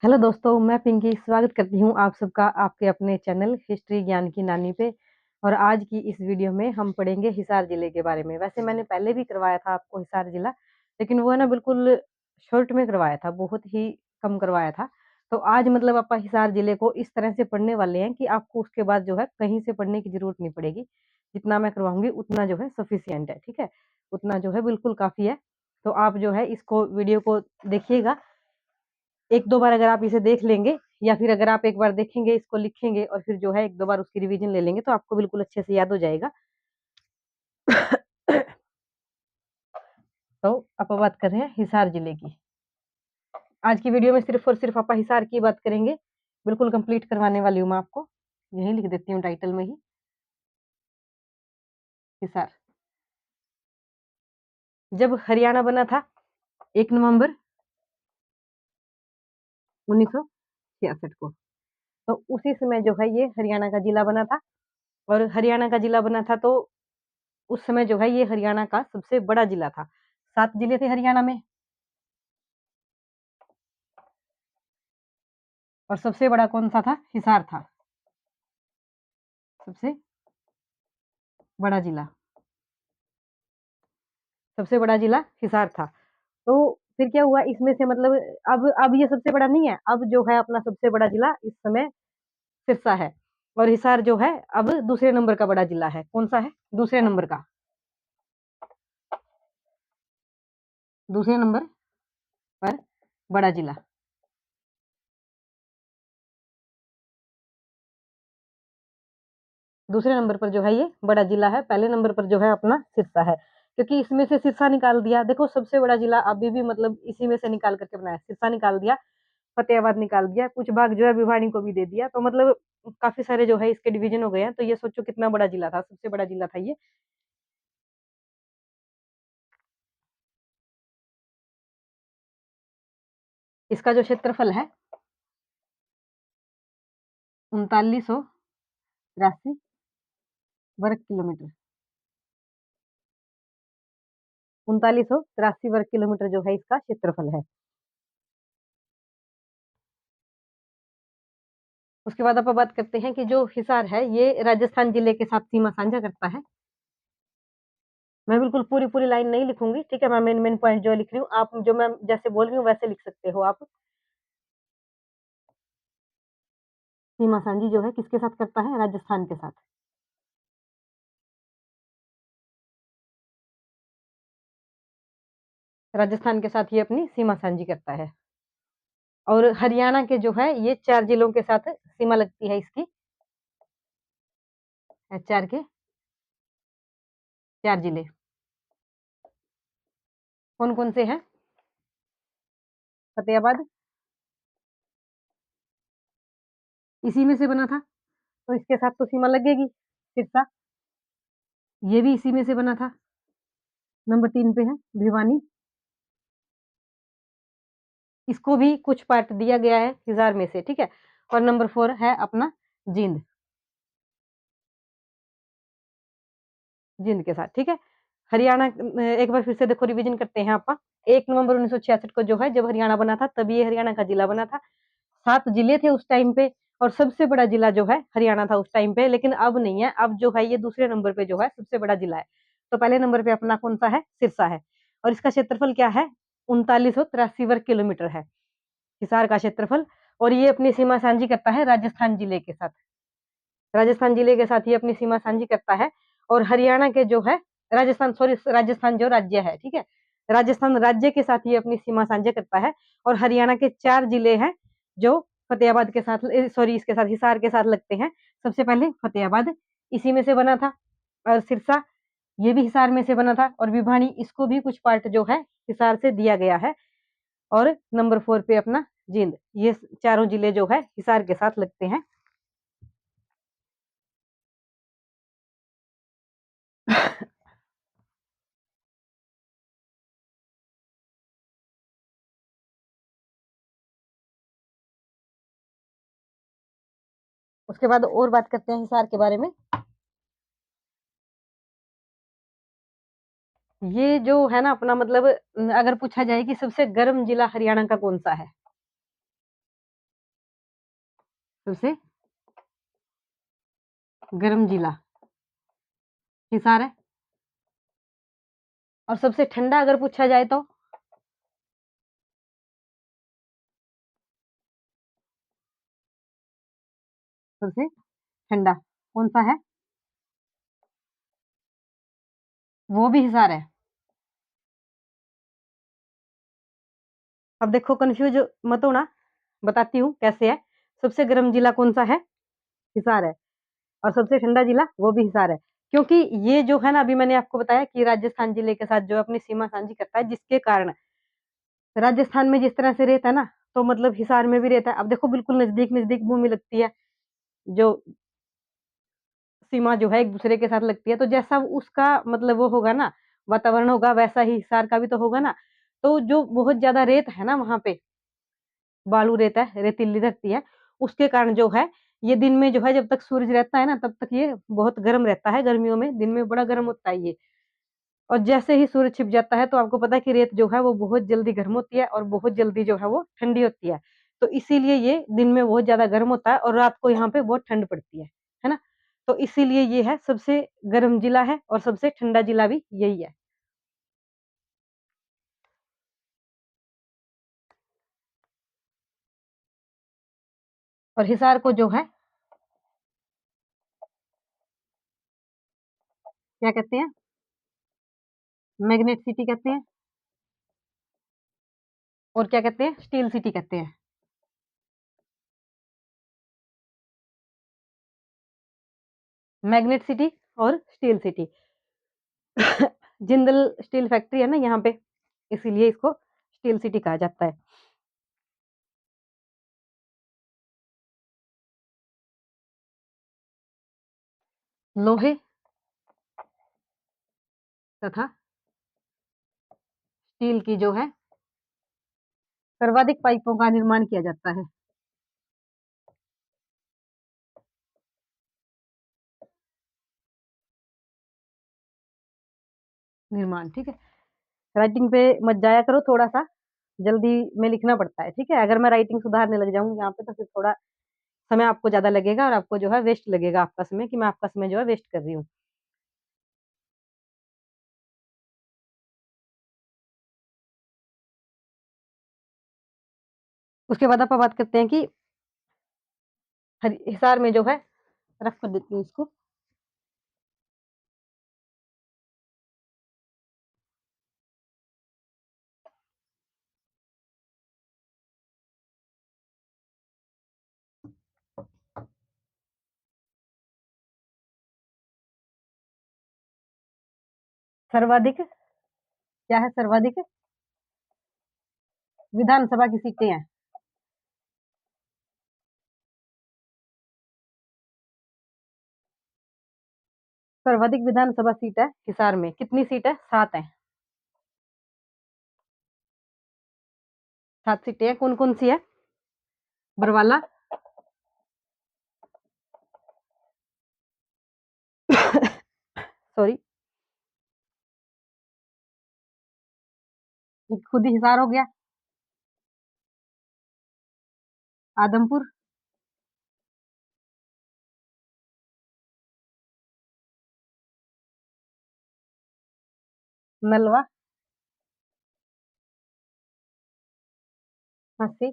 Hello दोस्तों, मैं पिंकी स्वागत करती हूँ आप सबका आपके अपने चैनल हिस्ट्री ज्ञान की नानी पे। और आज की इस वीडियो में हम पढ़ेंगे हिसार जिले के बारे में। वैसे मैंने पहले भी करवाया था आपको हिसार जिला, लेकिन वो है ना बिल्कुल शॉर्ट में करवाया था, बहुत ही कम करवाया था। तो आज मतलब आप हिसार जिले को इस तरह से पढ़ने वाले हैं कि आपको उसके बाद जो है कहीं से पढ़ने की जरूरत नहीं पड़ेगी। जितना मैं करवाऊंगी उतना जो है सफिशियंट है, ठीक है। उतना जो है बिल्कुल काफी है। तो आप जो है इसको वीडियो को देखिएगा। एक दो बार अगर आप इसे देख लेंगे, या फिर अगर आप एक बार देखेंगे, इसको लिखेंगे और फिर जो है एक दो बार उसकी रिवीजन ले लेंगे, तो आपको बिल्कुल अच्छे से याद हो जाएगा। तो अब बात कर रहे हैं हिसार जिले की। आज की वीडियो में सिर्फ और सिर्फ आप हिसार की बात करेंगे, बिल्कुल कंप्लीट करवाने वाली हूँ मैं आपको। यही लिख देती हूँ टाइटल में ही, हिसार। जब हरियाणा बना था 1 नवंबर 1966 को, तो उसी समय जो है ये हरियाणा का जिला बना था। और हरियाणा का जिला बना था तो उस समय जो है ये हरियाणा का सबसे बड़ा जिला था। 7 जिले थे हरियाणा में, और सबसे बड़ा कौन सा था? हिसार था, सबसे बड़ा जिला। सबसे बड़ा जिला हिसार था। तो फिर क्या हुआ इसमें से, मतलब अब ये सबसे बड़ा नहीं है। अब जो है अपना सबसे बड़ा जिला इस समय सिरसा है। और हिसार जो है अब दूसरे नंबर का बड़ा जिला है। कौन सा है? दूसरे नंबर का। दूसरे नंबर पर बड़ा जिला। दूसरे नंबर पर जो है ये बड़ा जिला है। पहले नंबर पर जो है अपना सिरसा है, क्योंकि इसमें से सिरसा निकाल दिया। देखो सबसे बड़ा जिला अभी भी मतलब इसी में से निकाल करके बनाया। सिरसा निकाल दिया, फतेहाबाद निकाल दिया, कुछ भाग जो है भिवानी को भी दे दिया। तो मतलब काफी सारे जो है इसके डिवीजन हो गए हैं। तो ये सोचो कितना बड़ा जिला था, सबसे बड़ा जिला था ये। इसका जो क्षेत्रफल है 3983 वर्ग किलोमीटर। 3983 वर्ग किलोमीटर जो है इसका क्षेत्रफल है। उसके बाद आप बात करते हैं कि जो हिसार है ये राजस्थान जिले के साथ सीमा साझा करता है। मैं बिल्कुल पूरी पूरी लाइन नहीं लिखूंगी, ठीक है। मैं मेन मेन पॉइंट जो लिख रही हूँ, आप जो मैं जैसे बोल रही हूँ वैसे लिख सकते हो आप। सीमा साझी जो है किसके साथ करता है? राजस्थान के साथ। राजस्थान के साथ ये अपनी सीमा साझी करता है। और हरियाणा के जो है ये 4 जिलों के साथ सीमा लगती है इसकी। चार के 4 जिले कौन कौन से हैं? फतेहाबाद इसी में से बना था, तो इसके साथ तो सीमा लगेगी। सिरसा ये भी इसी में से बना था। नंबर 3 पे है भिवानी। इसको भी कुछ पार्ट दिया गया है हिसार में से, ठीक है। और नंबर 4 है अपना जींद। जींद के साथ, ठीक है। हरियाणा एक बार फिर से देखो, रिवीजन करते हैं आपका। 1 नवंबर 1966 को जो है जब हरियाणा बना था तब ये हरियाणा का जिला बना था। 7 जिले थे उस टाइम पे, और सबसे बड़ा जिला जो है हरियाणा था उस टाइम पे। लेकिन अब नहीं है, अब जो है ये दूसरे नंबर पे जो है सबसे बड़ा जिला है। तो पहले नंबर पे अपना कौन सा है? सिरसा है। और इसका क्षेत्रफल क्या है? 3983 वर्ग किलोमीटर है हिसार का क्षेत्रफल। और ये अपनी सीमा साझी करता है राजस्थान जिले के साथ। राजस्थान जिले के साथ ये अपनी सीमा साझी करता है। और हरियाणा के जो है, राजस्थान सॉरी, राजस्थान जो राज्य है, ठीक है, राजस्थान राज्य के साथ ये अपनी सीमा साझा करता है। और हरियाणा के 4 जिले हैं जो फतेहाबाद के साथ, सॉरी, इसके साथ हिसार के साथ लगते हैं। सबसे पहले फतेहाबाद इसी में से बना था। और सिरसा ये भी हिसार में से बना था। और भिवानी इसको भी कुछ पार्ट जो है हिसार से दिया गया है। और नंबर 4 पे अपना जींद। ये चारों जिले जो है हिसार के साथ लगते हैं। उसके बाद और बात करते हैं हिसार के बारे में। ये जो है ना अपना, मतलब अगर पूछा जाए कि सबसे गर्म जिला हरियाणा का कौन सा है, सबसे गर्म जिला हिसार है। और सबसे ठंडा अगर पूछा जाए तो सबसे ठंडा कौन सा है? वो भी हिसार है। अब देखो कंफ्यूज मत होना, बताती हूँ कैसे है। सबसे गर्म जिला कौन सा है? हिसार है। और सबसे ठंडा जिला वो भी हिसार है। क्योंकि ये जो है ना, अभी मैंने आपको बताया कि राजस्थान जिले के साथ जो अपनी सीमा साझी करता है, जिसके कारण राजस्थान में जिस तरह से रहता है ना, तो मतलब हिसार में भी रहता है। अब देखो बिल्कुल नजदीक नजदीक भूमि लगती है, जो सीमा जो है एक दूसरे के साथ लगती है, तो जैसा उसका मतलब वो होगा ना, वातावरण होगा, वैसा ही हिसार का भी तो होगा ना। तो जो बहुत ज्यादा रेत है ना वहां पे, बालू रेत है, रेतीली धरती है, उसके कारण जो है ये दिन में जो है जब तक सूरज रहता है ना, तब तक ये बहुत गर्म रहता है। गर्मियों में दिन में बड़ा गर्म होता है ये। और जैसे ही सूरज छिप जाता है तो आपको पता है कि रेत जो है वो बहुत जल्दी गर्म होती है और बहुत जल्दी जो है वो ठंडी होती है। तो इसीलिए ये दिन में बहुत ज्यादा गर्म होता है और रात को यहाँ पे बहुत ठंड पड़ती है ना? तो इसीलिए ये है सबसे गर्म जिला है और सबसे ठंडा जिला भी यही है। और हिसार को जो है क्या कहते हैं? मैग्नेट सिटी कहते हैं। और क्या कहते हैं? स्टील सिटी कहते हैं। मैग्नेट सिटी और steel city. Jindal steel factory है ना यहाँ पे, इसीलिए इसको स्टील सिटी कहा जाता है। लोहे तथा स्टील की जो है सर्वाधिक पाइपों का निर्माण किया जाता है। निर्माण, ठीक है। राइटिंग पे मत जाया करो, थोड़ा सा जल्दी में लिखना पड़ता है, ठीक है। अगर मैं राइटिंग सुधारने लग जाऊंगी यहाँ पे तो फिर थोड़ा समय आपको ज्यादा लगेगा और आपको जो है वेस्ट लगेगा आपका समय, कि मैं आपका समय जो है वेस्ट कर रही हूँ। उसके बाद आप बात करते हैं कि हिसार में जो है, रफ कर देती हूँ इसको। सर्वाधिक क्या है? सर्वाधिक विधानसभा की सीटें हैं। सर्वाधिक विधानसभा सीट है हिसार में। कितनी सीट है? 7 है। 7 सीटें हैं। कौन कौन सी है? बरवाला, सॉरी, खुद ही हिसार हो गया। आदमपुर, नलवा, हंसी,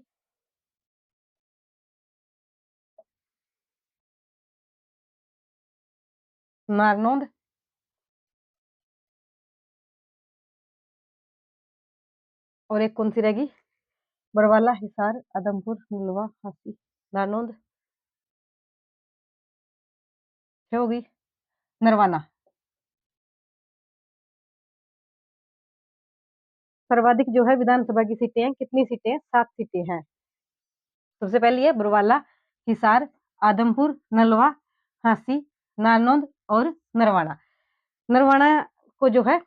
नारनौंद, और एक कौन सी रहेगी? बरवाला, हिसार, आदमपुर, नलवा, हंसी, नारनौंद, क्या होगी? नरवाना। सर्वाधिक जो है विधानसभा की सीटें हैं, कितनी सीटें हैं? 7 सीटें हैं। सबसे पहली है बरवाला, हिसार, आदमपुर, नलवा, हंसी, नारनौंद और नरवाना। नरवाना को जो है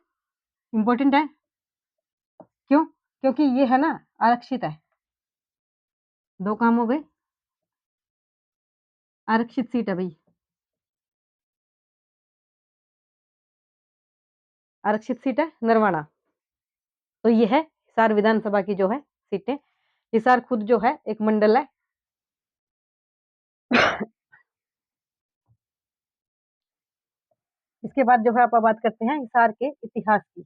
इम्पोर्टेंट है। क्यों? क्योंकि ये है ना आरक्षित है। 2 काम हो गए। आरक्षित सीट है भाई। आरक्षित सीट है नरवाना। तो ये है हिसार विधानसभा की जो है सीटें। हिसार खुद जो है एक मंडल है। इसके बाद जो है आप बात करते हैं हिसार के इतिहास की।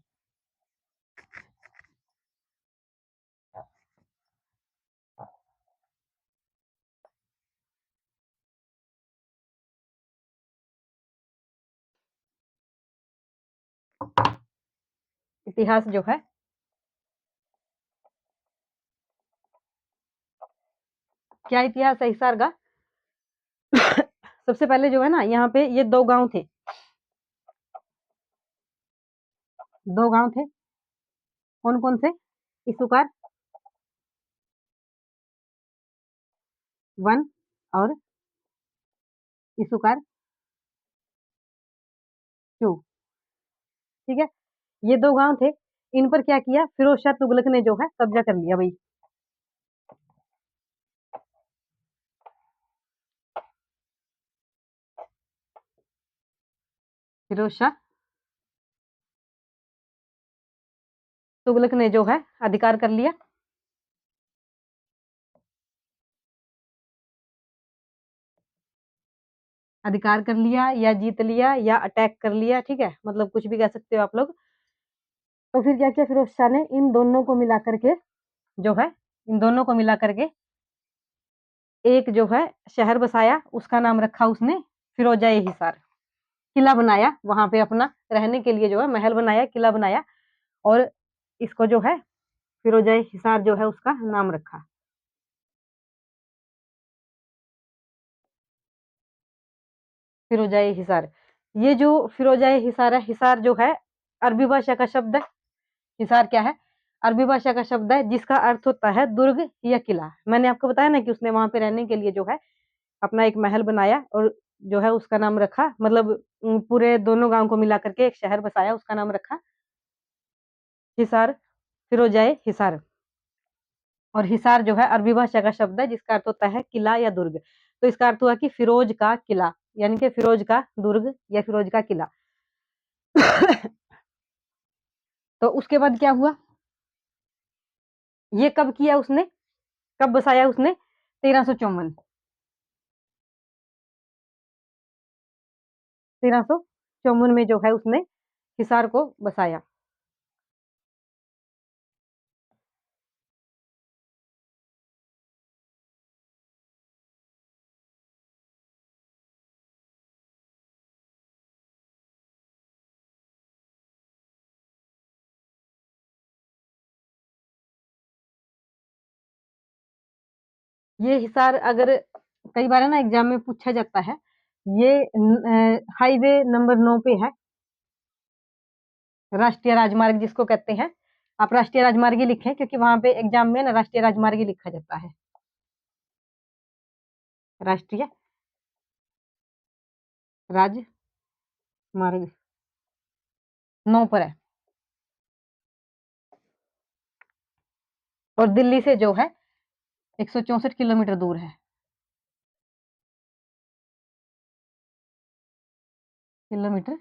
इतिहास जो है, क्या इतिहास है हिसार का? सबसे पहले जो है ना, यहाँ पे ये 2 गाँव थे। 2 गाँव थे। कौन-कौन से? इसुकार 1 और इसुकार 2, ठीक है? ये 2 गाँव थे। इन पर क्या किया? फिरोज शाह तुगलक ने जो है कब्जा कर लिया भई। फिरोज शाह तुगलक ने जो है अधिकार कर लिया। अधिकार कर लिया या जीत लिया या अटैक कर लिया, ठीक है? मतलब कुछ भी कह सकते हो आप लोग। तो फिर क्या किया फिरोज शाह ने? इन दोनों को मिला करके जो है, इन दोनों को मिला करके एक जो है शहर बसाया, उसका नाम रखा उसने फिरोजा-ए हिसार। किला बनाया वहां पे अपना रहने के लिए, जो है महल बनाया, किला बनाया, और इसको जो है फिरोजा-ए हिसार जो है उसका नाम रखा। फिरोजा-ए हिसार। ये जो फिरोजा-ए हिसार है, हिसार जो है अरबी भाषा का शब्द है। हिसार क्या है? अरबी भाषा का शब्द है जिसका अर्थ होता है दुर्ग या किला। मैंने आपको बताया ना कि उसने वहां पे रहने के लिए जो है अपना एक महल बनाया और जो है उसका नाम रखा, मतलब पूरे दोनों गांव को मिला करके एक शहर बसाया, उसका नाम रखा हिसार, फिरोजाए हिसार। और हिसार जो है अरबी भाषा का शब्द है जिसका अर्थ होता है किला या दुर्ग। तो इसका अर्थ हुआ कि फिरोज का किला, यानी कि फिरोज का दुर्ग या फिरोज का किला। तो उसके बाद क्या हुआ? ये कब किया उसने? कब बसाया उसने? 1354। 1354 में जो है उसने हिसार को बसाया। ये हिसार अगर कई बार है ना एग्जाम में पूछा जाता है, ये हाईवे नंबर 9 पे है, राष्ट्रीय राजमार्ग जिसको कहते हैं। आप राष्ट्रीय राजमार्ग ही लिखें क्योंकि वहां पे एग्जाम में ना राष्ट्रीय राजमार्ग ही लिखा जाता है। राष्ट्रीय राजमार्ग 9 पर है, और दिल्ली से जो है 164 किलोमीटर दूर है। किलोमीटर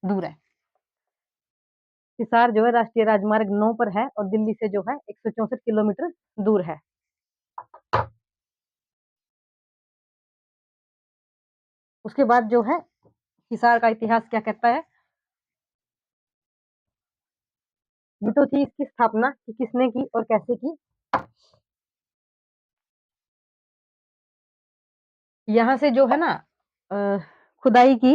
दूर है। हिसार जो है राष्ट्रीय राजमार्ग 9 पर है और दिल्ली से जो है 164 किलोमीटर दूर है। उसके बाद जो है हिसार का इतिहास क्या कहता है? ये तो थी इसकी स्थापना कि किसने की और कैसे की। यहाँ से जो है ना अ, खुदाई की।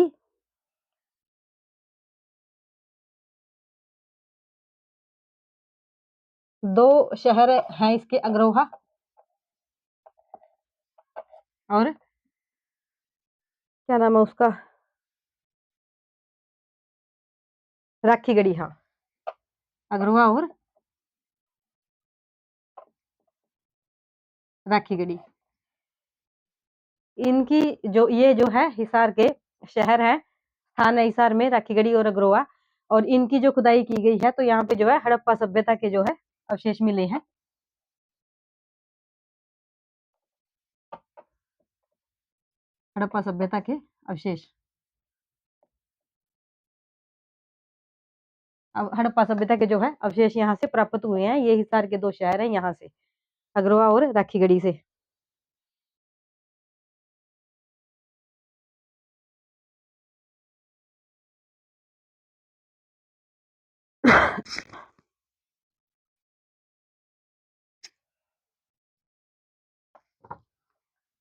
2 शहर हैं इसके, अग्रोहा और क्या नाम है उसका, राखीगढ़ी। हाँ, अग्रोहा और राखीगढ़ी। इनकी जो ये जो है हिसार के शहर है, स्थान है हिसार में राखीगढ़ी और अग्रोहा। और इनकी जो खुदाई की गई है तो यहाँ पे जो है हड़प्पा सभ्यता के जो है अवशेष मिले हैं। हड़प्पा सभ्यता के अवशेष। अब हड़प्पा सभ्यता के जो है अवशेष यहाँ से प्राप्त हुए हैं। ये हिसार के 2 शहर हैं यहाँ से, अग्रोहा और राखीगढ़ी से।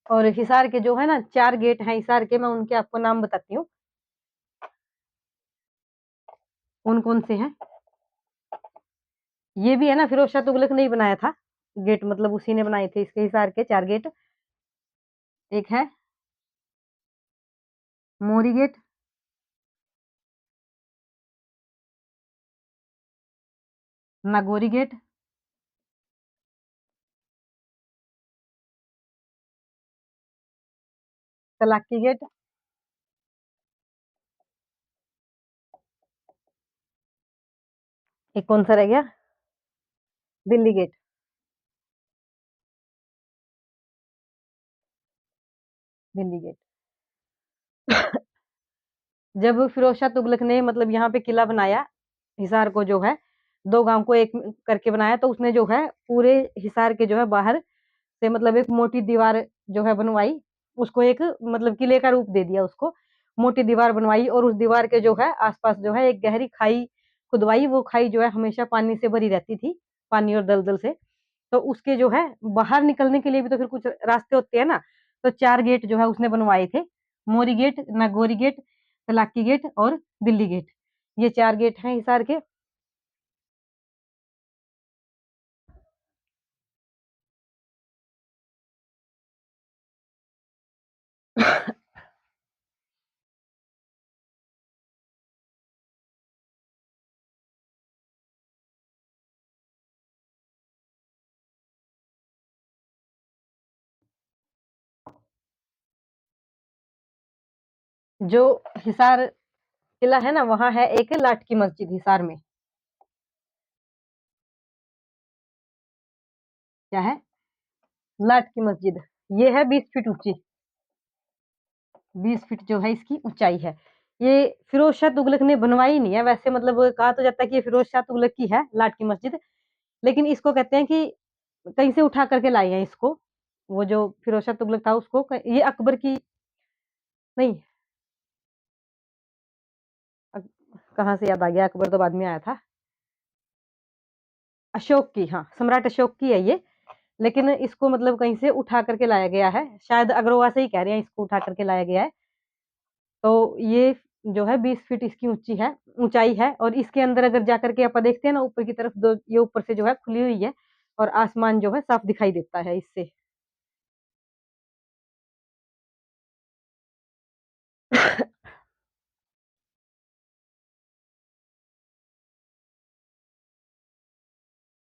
और हिसार के जो है ना 4 गेट हैं हिसार के, मैं उनके आपको नाम बताती हूँ, कौन-कौन से हैं। ये भी है ना फिरोज शाह तुगलक ने ही बनाया था, गेट मतलब उसी ने बनाए थे इसके हिसार के 4 गेट। एक है मोरी गेट, नागौरी गेट, तलाक्की गेट, एक कौन सा रह गया? दिल्ली गेट। दिल्ली गेट। जब फिरोज शाह तुगलक ने मतलब यहाँ पे किला बनाया, हिसार को जो है 2 गाँव को एक करके बनाया, तो उसने जो है पूरे हिसार के जो है बाहर से मतलब एक मोटी दीवार जो है बनवाई, उसको एक मतलब किले का रूप दे दिया उसको। मोटी दीवार बनवाई और उस दीवार के जो है आस-पास जो है एक गहरी खाई खुदवाई, वो खाई जो है हमेशा पानी से भरी रहती थी, पानी और दलदल से। तो उसके जो है बाहर निकलने के लिए भी तो फिर कुछ रास्ते होते हैं ना, तो 4 गेट जो है उसने बनवाए थे। मोरी गेट, नागौरी गेट, तलाक्की गेट और दिल्ली गेट। ये 4 गेट हैं हिसार के। जो हिसार किला है ना, वहाँ है एक लाट की मस्जिद हिसार में। क्या है? लाट की मस्जिद। ये है 20 फीट ऊँची। 20 फीट जो है इसकी ऊँचाई है। ये फिरोज शाह तुगलक ने बनवाई नहीं है वैसे, मतलब कहा तो जाता है कि ये फिरोज शाह तुगलक की है लाट की मस्जिद, लेकिन इसको कहते हैं कि कहीं से उठा करके लाए हैं इसको। वो जो फिरोज शाह तुगलक था उसको ये अकबर की नहीं, कहाँ से याद आ गया, अकबर तो बाद में आया था। अशोक की, हाँ, सम्राट अशोक की है ये। लेकिन इसको मतलब कहीं से उठा करके लाया गया है, शायद अग्रवा से ही कह रहे हैं इसको उठा करके लाया गया है। तो ये जो है 20 फीट इसकी ऊंची है, ऊंचाई है, और इसके अंदर अगर जाकर के आप देखते हैं ना ऊपर की तरफ, दो ये ऊपर से जो है खुली हुई है और आसमान जो है साफ दिखाई देता है इससे।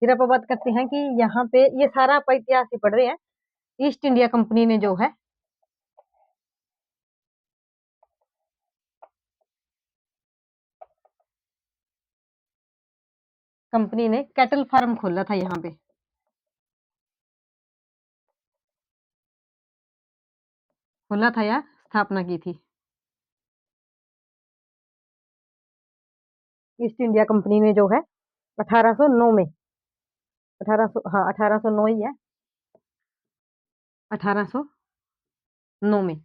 फिर आप बात करते हैं कि यहाँ पे ये सारा आप इतिहास ही पढ़ रहे हैं। ईस्ट इंडिया कंपनी ने जो है, कंपनी ने कैटल फार्म खोला था यहाँ पे, खोला था या स्थापना की थी। ईस्ट इंडिया कंपनी ने जो है 1809 में, 1800, हाँ 1809 ही है, 1809 में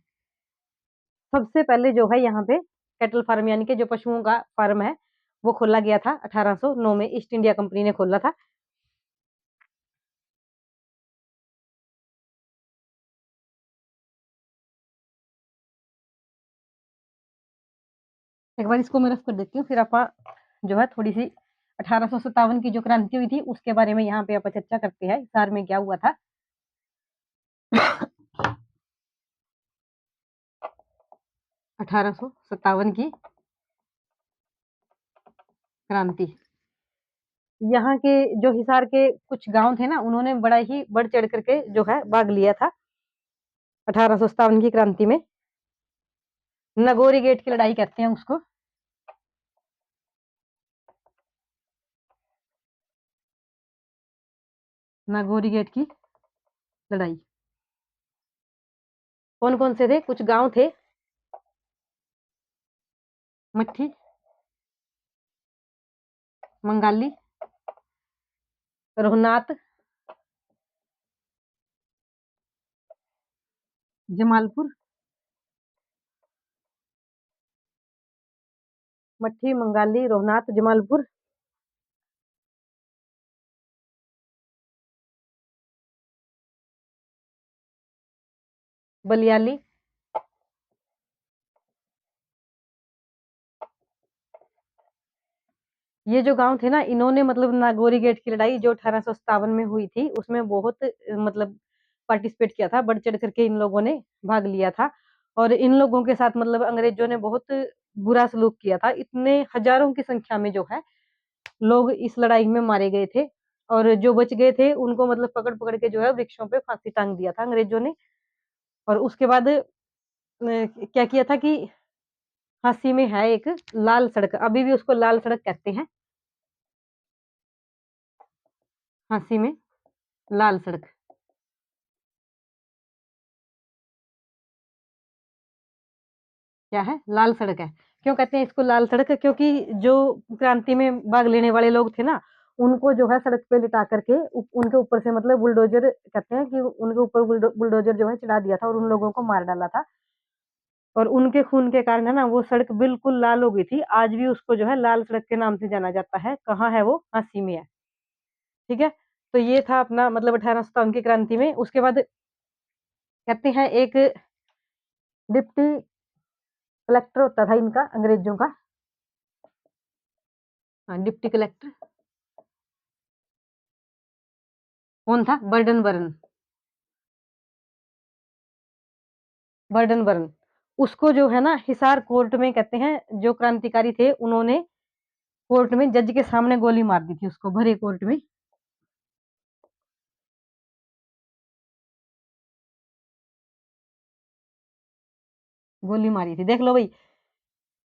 सबसे पहले जो है यहाँ पे कैटल फार्म यानी कि जो पशुओं का फार्म है वो खोला गया था 1809 में, ईस्ट इंडिया कंपनी ने खोला था। एक बार इसको मैं रफ कर देती हूँ, फिर आप जो है थोड़ी सी 1857 की जो क्रांति हुई थी उसके बारे में यहाँ पे आप चर्चा करते हैं, हिसार में क्या हुआ था। 1857 की क्रांति, यहाँ के जो हिसार के कुछ गांव थे ना, उन्होंने बड़ा ही बढ़ चढ़ करके जो है भाग लिया था 1857 की क्रांति में। नगोरी गेट की लड़ाई कहते हैं उसको। नागौरी गेट की लड़ाई। कौन कौन से थे? कुछ गांव थे, मट्ठी, मंगाली, रघुनाथ, जमालपुर, मट्ठी, मंगाली, रोहनाथ, जमालपुर। बलियाली, ये जो गाँव थे ना, इन्होंने मतलब नागौरी गेट की लड़ाई जो 1857 में हुई थी, उसमें बहुत मतलब पार्टिसिपेट किया था, बढ़-चढ़ करके इन लोगों ने भाग लिया था और इन लोगों के साथ मतलब अंग्रेजों ने बहुत बुरा सलूक किया था। इतने हज़ारों की संख्या में जो है, लोग इस लड़ाई में मारे गए थे और जो बच गए थे, उनको मतलब पकड़-पकड़ के जो है वृक्षों पे फांसी टाँग दिया था अंग्रेजों ने और उसके बाद क्या किया था कि झाँसी में है एक लाल सड़क, अभी भी उसको लाल सड़क कहते हैं, झाँसी में लाल सड़क। क्या है? लाल सड़क है। क्यों कहते हैं इसको लाल सड़क? क्योंकि जो क्रांति में भाग लेने वाले लोग थे ना, उनको जो है सड़क पे लिटा करके उनके ऊपर से मतलब बुलडोज़र कहते हैं कि उनके ऊपर बुलडोज़र जो है चढ़ा दिया था और उन लोगों को मार डाला था। और उनके खून के कारण है ना वो सड़क बिल्कुल लाल हो गई थी। आज भी उसको जो है लाल सड़क के नाम से जाना जाता है। कहाँ है वो? झाँसी में है। ठीक है? तो ये था अपना मतलब 1857 की क्रांति में। उसके बाद कहते हैं एक डिप्टी कलेक्टर होता था इनका अंग्रेजों का। हाँ, डिप्टी कलेक्टर कौन था? Burden burn. उसको जो है ना हिसार कोर्ट में कहते हैं जो क्रांतिकारी थे उन्होंने कोर्ट में जज के सामने गोली मार दी थी उसको भरे कोर्ट में। गोली मारी थी। देख लो भाई,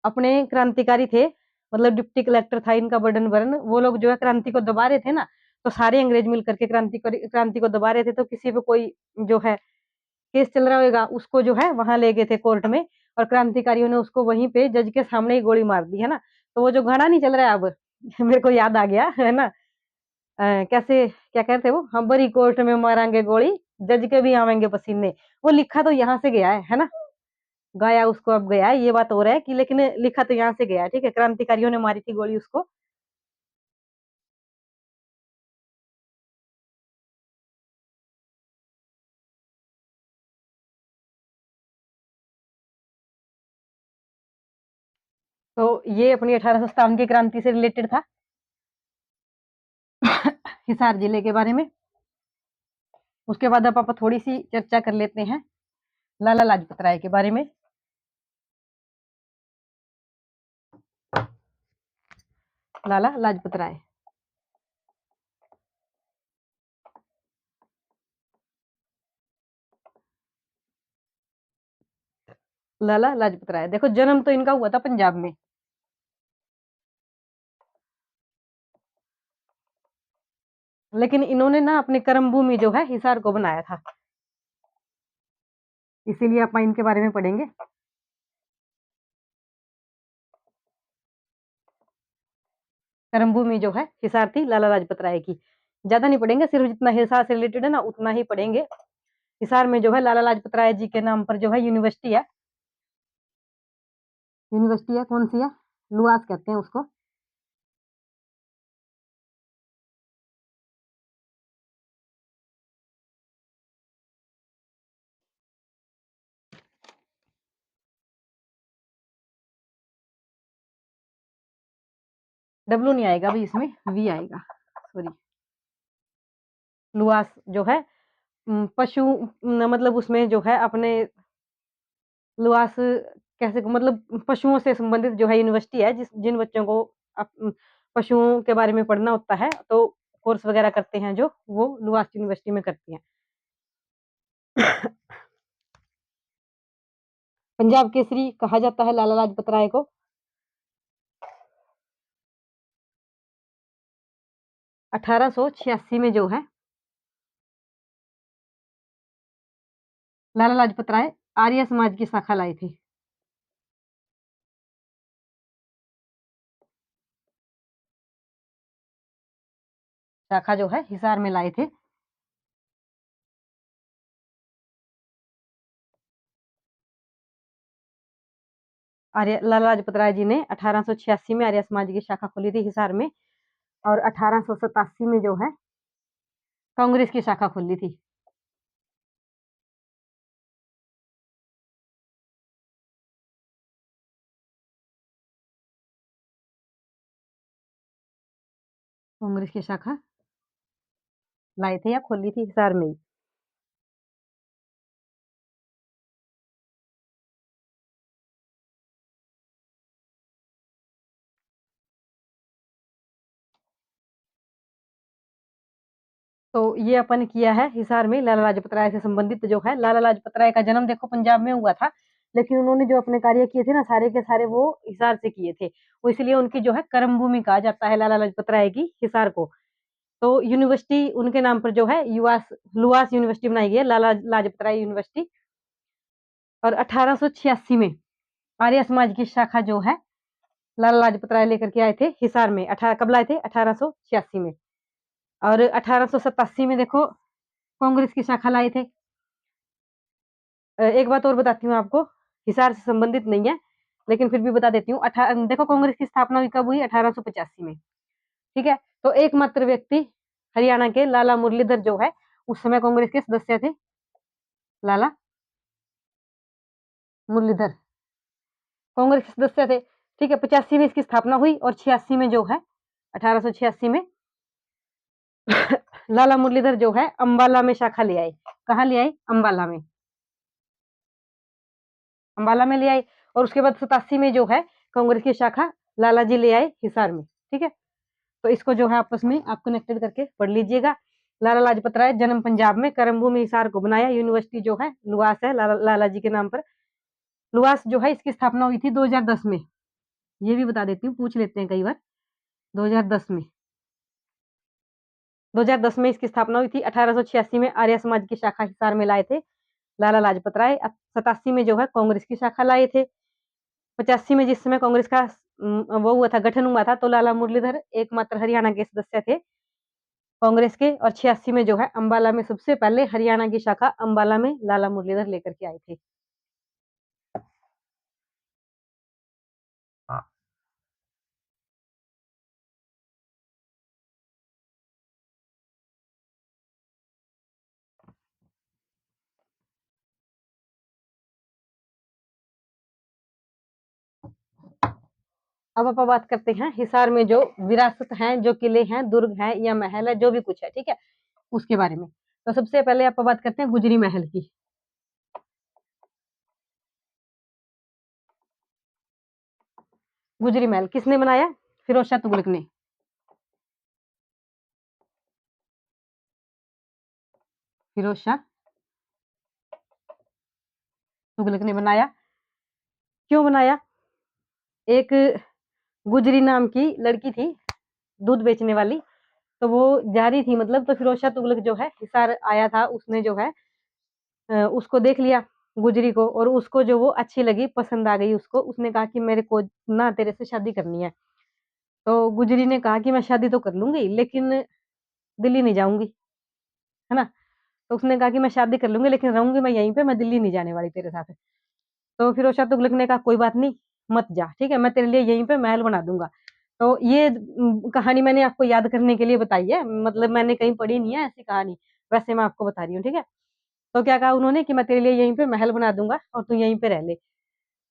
अपने क्रांतिकारी थे मतलब डिप्टी कलेक्टर था इनका बर्न, वो लोग जो है क्रांति को दबा रहे थे ना, तो सारे अंग्रेज मिलकर के क्रांति को दबा रहे थे, तो किसी पे कोई जो है केस चल रहा होगा उसको जो है वहां ले गए थे कोर्ट में और क्रांतिकारियों ने उसको वहीं पे जज के सामने ही गोली मार दी है ना। तो वो जो घड़ा नहीं चल रहा है अब मेरे को याद आ गया है ना। कैसे क्या कहते हैं वो, हम बड़ी कोर्ट में मारेंगे गोली, जज के भी आवेंगे पसीने। वो लिखा तो यहाँ से गया है ना। गाया उसको अब गया है, ये बात हो रहा है कि लेकिन लिखा तो यहाँ से गया है। ठीक है, क्रांतिकारियों ने मारी थी गोली उसको। तो ये अपनी 1857 की क्रांति से रिलेटेड था हिसार जिले के बारे में। उसके बाद अब आप थोड़ी सी चर्चा कर लेते हैं लाला लाजपत राय के बारे में। लाला लाजपत राय, लाला लाजपत राय देखो जन्म तो इनका हुआ था पंजाब में, लेकिन इन्होंने ना अपनी कर्म भूमि जो है हिसार को बनाया था, इसीलिए आप इनके बारे में पढ़ेंगे। कर्म भूमि जो है हिसार थी लाला लाजपत राय की। ज्यादा नहीं पढ़ेंगे, सिर्फ जितना हिसार से रिलेटेड है ना उतना ही पढ़ेंगे। हिसार में जो है लाला लाजपत राय जी के नाम पर जो है यूनिवर्सिटी है। यूनिवर्सिटी है, कौन सी है? लुआस कहते हैं उसको। डब्लू नहीं आएगा भाई, इसमें वी आएगा, सॉरी। लुआस जो है पशु मतलब उसमें जो है अपने लुआस कैसे मतलब पशुओं से संबंधित जो है यूनिवर्सिटी है, जिस जिन बच्चों को पशुओं के बारे में पढ़ना होता है तो कोर्स वगैरह करते हैं जो वो लुआस यूनिवर्सिटी में करती हैं। पंजाब केसरी कहा जाता है लाला लाजपत राय को। 1886 में जो है लाला लाजपत राय आर्य समाज की शाखा लाई थी। शाखा जो है हिसार में लाए थे। आर्य लाला लाजपत राय जी ने 1886 में आर्य समाज की शाखा खोली थी हिसार में और 1887 में जो है कांग्रेस की शाखा खोली थी। कांग्रेस की शाखा लाए थे या खोली थी हिसार में ही? तो ये अपन किया है हिसार में लाला लाजपत राय से संबंधित जो है। लाला लाजपत राय का जन्म देखो पंजाब में हुआ था, लेकिन उन्होंने जो अपने कार्य किए थे ना सारे के सारे वो हिसार से किए थे। वो इसलिए उनकी जो है कर्म भूमि कहा जाता है लाला लाजपत राय की हिसार को। तो यूनिवर्सिटी उनके नाम पर जो है युवास लुआस यूनिवर्सिटी बनाई गई है, लाला लाजपत राय यूनिवर्सिटी। और 1886 में आर्य समाज की शाखा जो है लाला लाजपत राय लेकर के आए थे हिसार में। कब लाए थे? 1886 में। और 1887 में देखो कांग्रेस की शाखा लाए थे। एक बात और बताती हूँ आपको, हिसार से संबंधित नहीं है लेकिन फिर भी बता देती हूँ। देखो कांग्रेस की स्थापना हुई कब हुई? 1885 में। ठीक है, तो एकमात्र व्यक्ति हरियाणा के लाला मुरलीधर जो है उस समय कांग्रेस के सदस्य थे। लाला मुरलीधर कांग्रेस के सदस्य थे। ठीक है, 85 में इसकी स्थापना हुई और 86 में जो है 1886 में लाला मुरलीधर जो है अंबाला में शाखा ले आए। कहाँ ले आए? अंबाला में। अंबाला में ले आए और उसके बाद 87 में जो है कांग्रेस की शाखा लाला जी ले आए हिसार में। ठीक है, तो इसको जो है आपस में आप कनेक्टेड करके पढ़ लीजिएगा। लाला लाजपत राय जन्म पंजाब में, कर्मभूमि हिसार को बनाया। यूनिवर्सिटी जो है लुआस है लाला जी के नाम पर। लुआस जो है इसकी स्थापना हुई थी 2010 में। ये भी बता देती हूँ, पूछ लेते हैं कई बार। 2010 में 2010 में इसकी स्थापना हुई थी। 1886 में आर्य समाज की शाखा हिसार में लाए थे लाला लाजपत राय। 87 में जो है कांग्रेस की शाखा लाए थे। 85 में जिस समय कांग्रेस का वो हुआ था, गठन हुआ था, तो लाला मुरलीधर एकमात्र हरियाणा के सदस्य थे कांग्रेस के। और 86 में जो है अंबाला में सबसे पहले हरियाणा की शाखा अंबाला में लाला मुरलीधर लेकर के आए थे। हाँ। अब आप बात करते हैं हिसार में जो विरासत है, जो किले हैं, दुर्ग हैं या महल है, जो भी कुछ है, ठीक है, उसके बारे में। तो सबसे पहले आप बात करते हैं गुजरी महल की। गुजरी महल किसने बनाया? फिरोज शाह तुगलक ने। फिरोज शाह तुगलक ने बनाया। क्यों बनाया? एक गुजरी नाम की लड़की थी दूध बेचने वाली, तो वो जा रही थी, मतलब तो फिरोज शाह तुगलक जो है हिसार आया था, उसने जो है उसको देख लिया गुजरी को, और उसको जो वो अच्छी लगी, पसंद आ गई उसको। उसने कहा कि मेरे को ना तेरे से शादी करनी है। तो गुजरी ने कहा कि मैं शादी तो कर लूंगी लेकिन दिल्ली नहीं जाऊंगी, है ना। तो उसने कहा कि मैं शादी कर लूंगी लेकिन रहूंगी मैं यहीं पे, मैं दिल्ली नहीं जाने वाली तेरे साथ। तो फिरोज शाह तुगलक ने कहा कोई बात नहीं, मत जा, ठीक है, मैं तेरे लिए यहीं पे महल बना दूंगा। तो ये कहानी मैंने आपको याद करने के लिए बताई है, मतलब मैंने कहीं पढ़ी नहीं है ऐसी कहानी, वैसे मैं आपको बता रही हूँ, ठीक है। तो क्या कहा उन्होंने कि मैं तेरे लिए यहीं पे महल बना दूंगा और तू यहीं पे रह ले।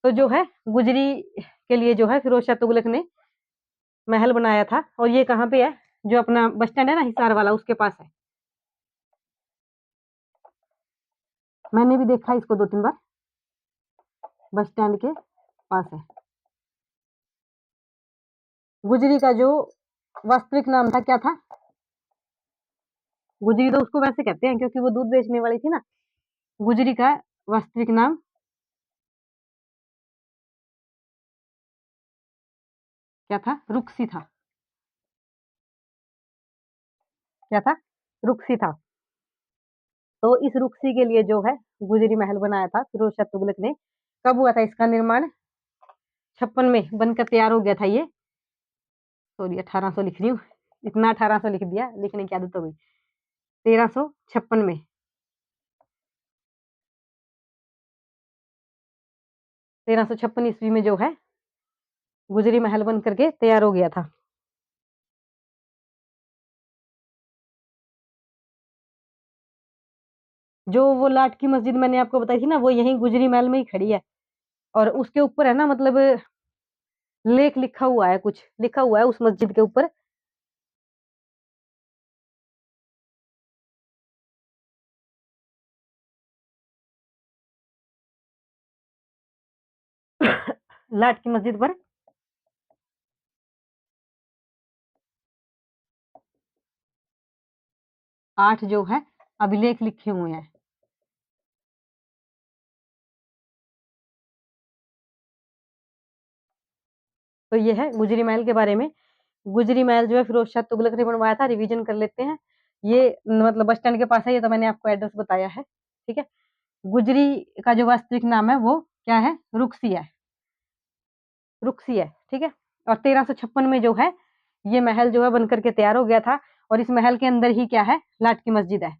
तो जो है गुजरी के लिए जो है फिरोज शाह तुगलक ने महल बनाया था। और ये कहाँ पे है? जो अपना बस स्टैंड है ना हिसार वाला, उसके पास है। मैंने भी देखा इसको 2-3 बार, बस स्टैंड के पास है। गुजरी का जो वास्तविक नाम था क्या था? गुजरी तो उसको वैसे कहते हैं क्योंकि वो दूध बेचने वाली थी ना। गुजरी का वास्तविक नाम क्या था? रुकसी था। क्या था? रुकसी था। तो इस रुकसी के लिए जो है गुजरी महल बनाया था फिरोज शाह तुगलक ने। कब हुआ था इसका निर्माण? 56 में बनकर तैयार हो गया था ये। सॉरी 1800 लिख रही हूँ, इतना 1800 लिख दिया, लिखने की आदत हो गई। 1356 में, 1356 ईस्वी में जो है गुजरी महल बन करके तैयार हो गया था। जो वो लाट की मस्जिद मैंने आपको बताई थी ना, वो यहीं गुजरी महल में ही खड़ी है। और उसके ऊपर है ना, मतलब लेख लिखा हुआ है, कुछ लिखा हुआ है उस मस्जिद के ऊपर। लाट की मस्जिद पर 8 जो है अभिलेख लिखे हुए हैं। तो ये है गुजरी महल के बारे में। गुजरी महल जो है फिरोज शाह तुगलक ने बनवाया था। रिवीजन कर लेते हैं। ये मतलब बस स्टैंड के पास है। ये तो मैंने आपको एड्रेस बताया है। ठीक है। गुजरी का जो वास्तविक नाम है वो क्या है? रुकसी है। रुकसी है। ठीक है। और 1356 में जो है ये महल जो है बनकर के तैयार हो गया था। और इस महल के अंदर ही क्या है? लाट की मस्जिद है।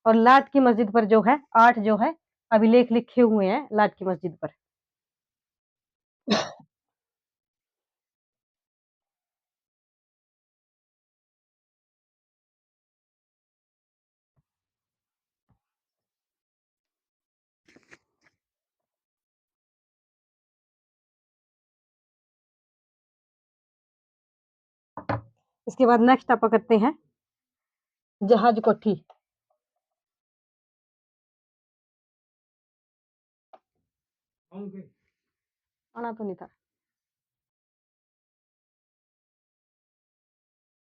और लाट की मस्जिद पर जो है 8 जो है अभिलेख लिखे हुए हैं लाट की मस्जिद पर। इसके बाद नेक्स्ट आप करते हैं जहाज कोठी। आना तो नहीं था।